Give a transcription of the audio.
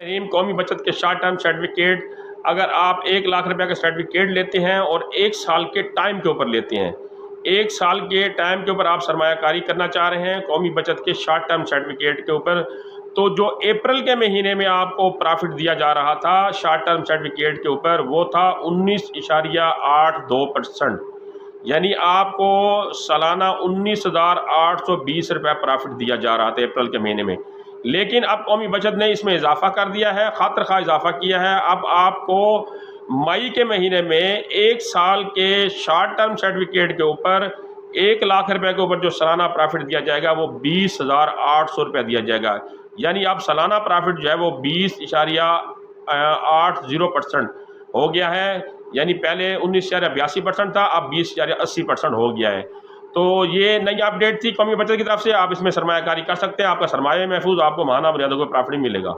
قومی بچت کے شارٹ ٹرم سرٹیفکیٹ، اگر آپ 1,00,000 روپے کا سرٹیفکیٹ لیتے ہیں اور 1 سال کے ٹائم کے اوپر لیتے ہیں، 1 سال کے ٹائم کے اوپر آپ سرمایہ کاری کرنا چاہ رہے ہیں قومی بچت کے شارٹ ٹرم سرٹیفکیٹ کے اوپر، تو جو اپریل کے مہینے میں آپ کو پرافٹ دیا جا رہا تھا شارٹ ٹرم سرٹیفکیٹ کے اوپر، وہ تھا 19.82%، یعنی آپ کو سالانہ 19,820 روپے پرافٹ دیا جا رہا تھا اپریل کے مہینے میں۔ لیکن اب قومی بچت نے اس میں اضافہ کر دیا ہے، خاطر خواہ اضافہ کیا ہے۔ اب آپ کو مئی کے مہینے میں 1 سال کے شارٹ ٹرم سرٹیفکیٹ کے اوپر 1,00,000 روپے کے اوپر جو سالانہ پرافٹ دیا جائے گا وہ 20,800 روپے دیا جائے گا، یعنی اب سالانہ پرافٹ جو ہے وہ 20.80% ہو گیا ہے، یعنی پہلے 19.82% تھا، اب 20.80% ہو گیا ہے۔ تو یہ نئی اپڈیٹ تھی قومی بچت کی طرف سے، آپ اس میں سرمایہ کاری کر سکتے ہیں، آپ کا سرمایہ محفوظ، آپ کو ماہانہ بنیادوں پر پرافٹ ملے گا۔